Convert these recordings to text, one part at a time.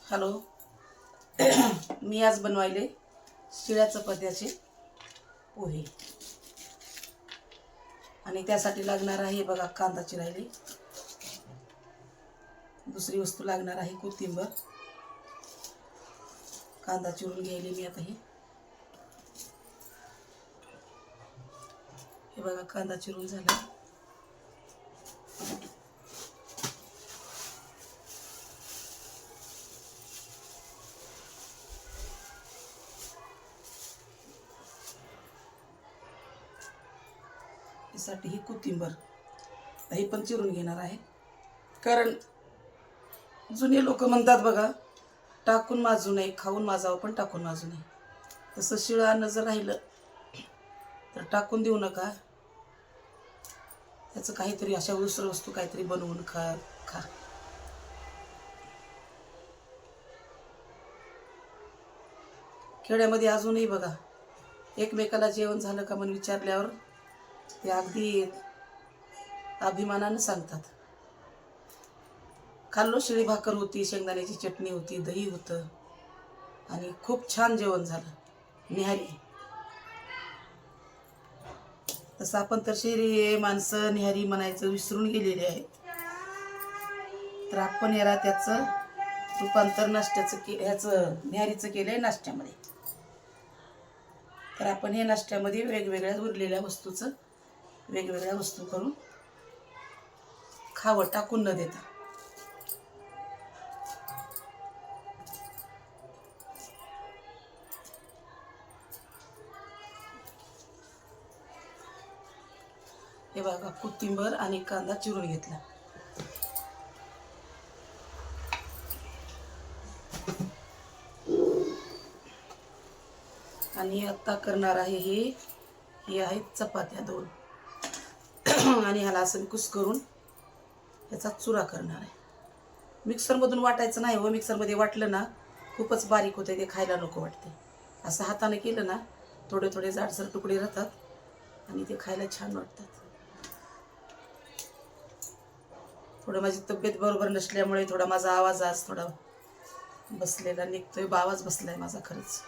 Hello. मी आज बनवायले शिळ्या चपात्याचे पोहे आणि त्यासाठी लागणार आहे बघा कांदा चिरायले. दुसरी वस्तू लागणार आहे कोथिंबीर. कांदा चिरून घ्यायले मी आता. हे बघा कांदा चिरून झाला. साठी ही कोथिंबीर हे पण चिरून घेणार आहे. कारण जुने लोक म्हणतात बघा, टाकून माजू नये, खाऊन माजावं पण टाकून माजू नये. तसं शिळं अन्न जर राहिलं तर टाकून देऊ नका. त्याचं काहीतरी अशा दुसरं वस्तू काहीतरी बनवून खा. खेड्यामध्ये अजूनही बघा, एकमेकाला जेवण झालं का म्हणून विचारल्यावर ते अगदी अभिमानानं सांगतात, खाल्लो. शिळी भाकर होती, शेंगदाण्याची चटणी होती, दही होतं आणि खूप छान जेवण झालं, निहारी. तसं आपण तर शहरी माणसं निहारी म्हणायचं विसरून गेलेले आहे. तर आपण याला त्याचं रूपांतर ह्याचं निहारीचं केलं आहे नाश्त्यामध्ये. तर आपण हे नाश्त्यामध्ये वेगवेगळ्या उरलेल्या वस्तूचं वेगवेगळ्या वस्तू करून खावं, टाकून न देता. हे बघा कोथिंबीर आणि कांदा चिरून घेतला. आणि आता करणार आहे हे आहेत चपात्या 2 आणि ह्याला असं कुस करून याचा चुरा करणार आहे. मिक्सरमधून वाटायचं नाही व मिक्सरमध्ये वाटलं ना खूपच बारीक होते, ते खायला नको वाटते. असं हाताने केलं ना थोडे थोडे जाडसर तुकडे राहतात आणि ते खायला छान वाटतात. थोडं माझी तब्येत बरोबर नसल्यामुळे थोडा माझा आवाज आज थोडा बसलेला निघतोय. आवाज बसलाय माझा खरंच.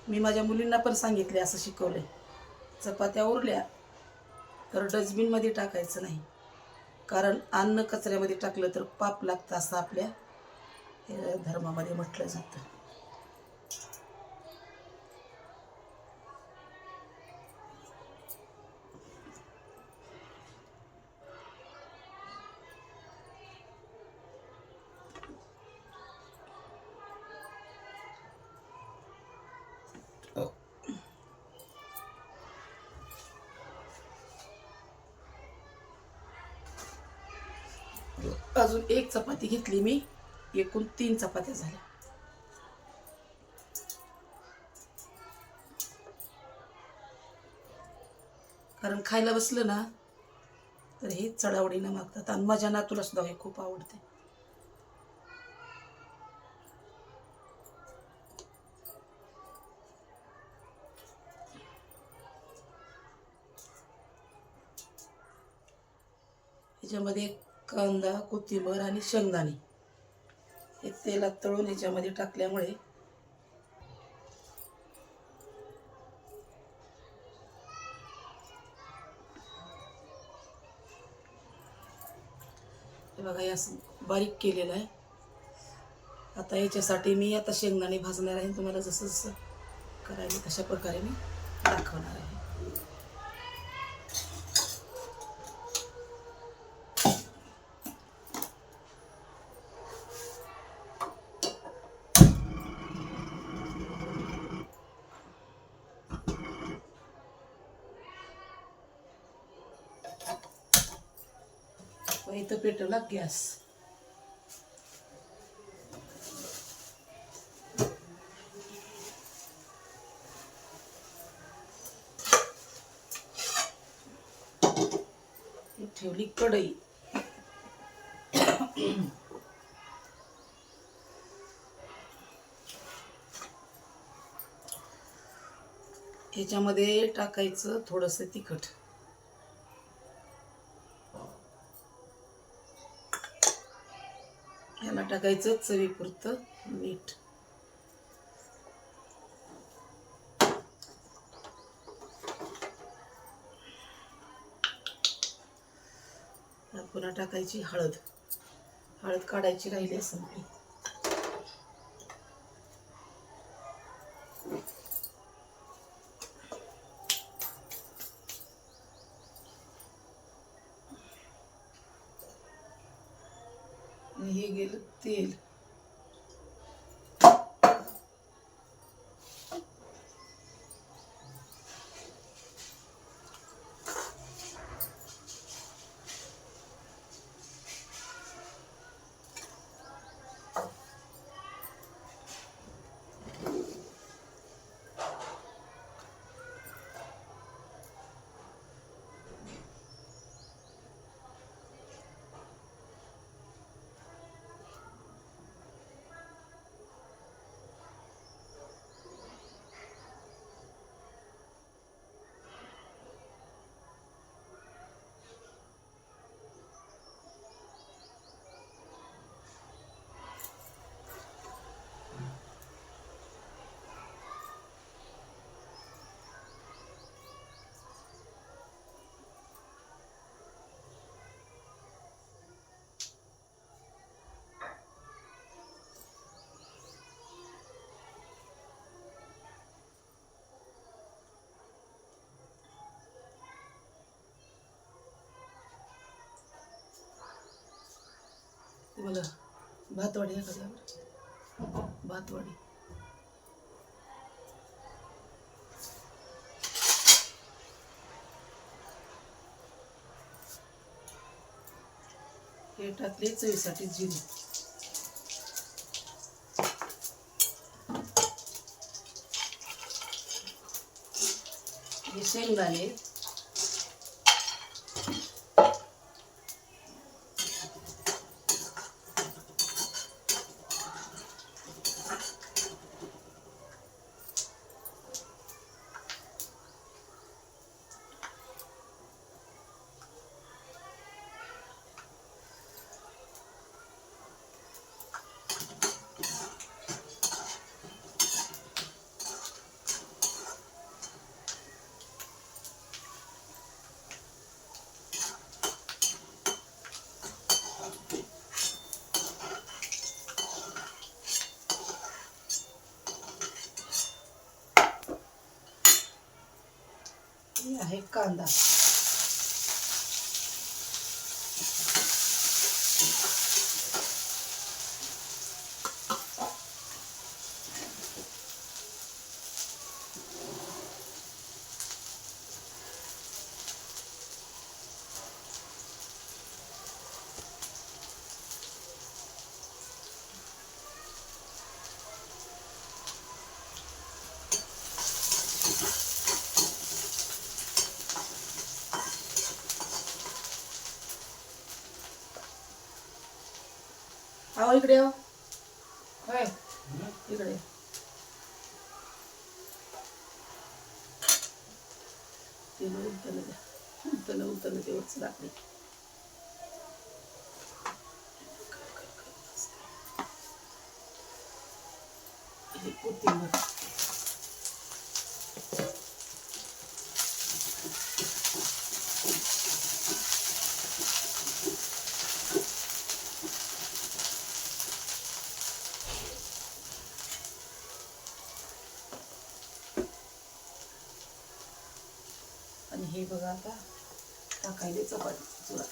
मी माझ्या मुलींना पण सांगितले, असं शिकवले, चपात्या उरल्या तर डस्टबिनमध्ये टाकायचं नाही. कारण अन्न कचऱ्यामध्ये टाकलं तर पाप लागतं, असं आपल्या धर्मामध्ये म्हटलं जातं. अजून 1 चपाती घेतली मी, एकूण 3 चपात्या झाल्या. कारण खायला बसलं ना तर हे चढावडीनं मागतात आणि माझ्या नातूला सुद्धा हे खूप आवडते. ह्याच्यामध्ये कांदा, कोथिंबीर आणि शेंगदाणे हे तेलात तळून ह्याच्यामध्ये टाकल्यामुळे हे बघा हे असं बारीक केलेलं आहे. आता याच्यासाठी मी आता शेंगदाणे भाजणार आहे. तुम्हाला जसं जसं करायला तशा प्रकारे मी दाखवणार आहे. इथं पेटवला गॅस. ठेवली कढई. ह्याच्यामध्ये टाकायचं थोडंसं तिखट. याला टाकायचं चवीपुरतं मीठ. पुन्हा टाकायची हळद. हळद काढायची राहिली संपली. आणि हे गेलं तेल. मला भातवाडी आहे का? भातवाडी. हे टाकले चवीसाठी जिरे. हे शेंगदाणे. हे आहे कांदा. आओ इकडे हो. होय इकडे. तेल उतरलं द्या. उतरलं तेवढंच लागले. हे कोथिंबीर. आणि हे बघा आता टाकायले चपाती चुरा.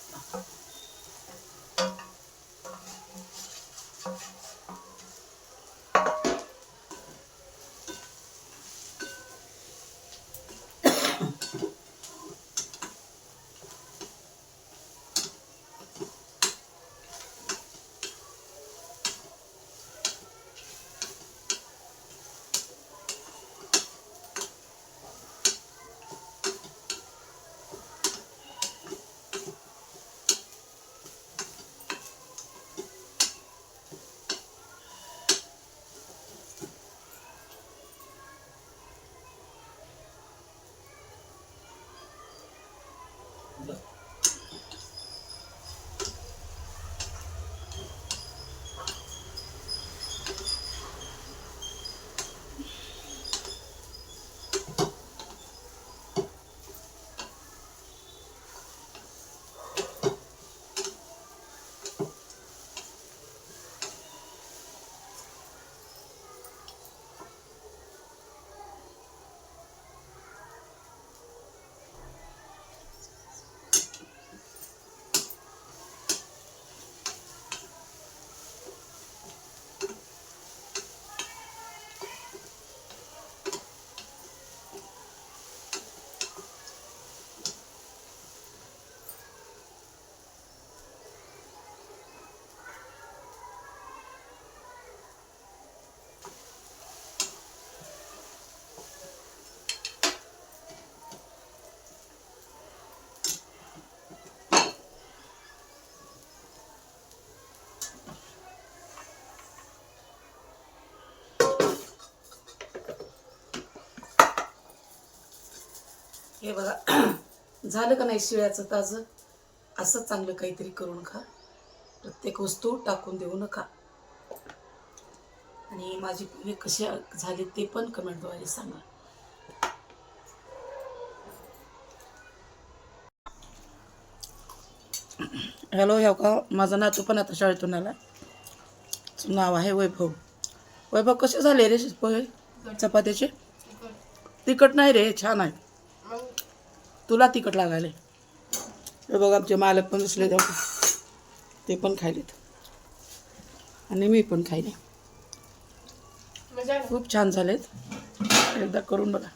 हे बघा झालं का नाही शिळ्याचं ताजं. असं चांगलं काहीतरी करून खा. प्रत्येक वस्तू टाकून देऊ नका. आणि माझी पोहे कशी झाली ते पण कमेंटद्वारे सांगा. हॅलो, ह्या का माझा नातू पण आता शाळेतून आला. नाव आहे वैभव. वैभव कसे झाले रे पोहे चपात्याचे? तिखट नाही रे, छान आहे. तुला तिखट लागायला. हे बघ आमचे मालक पण बसले तेव्हा ते पण खायलेत आणि मी पण खायले. खूप छान झालेत. एकदा करून बघा.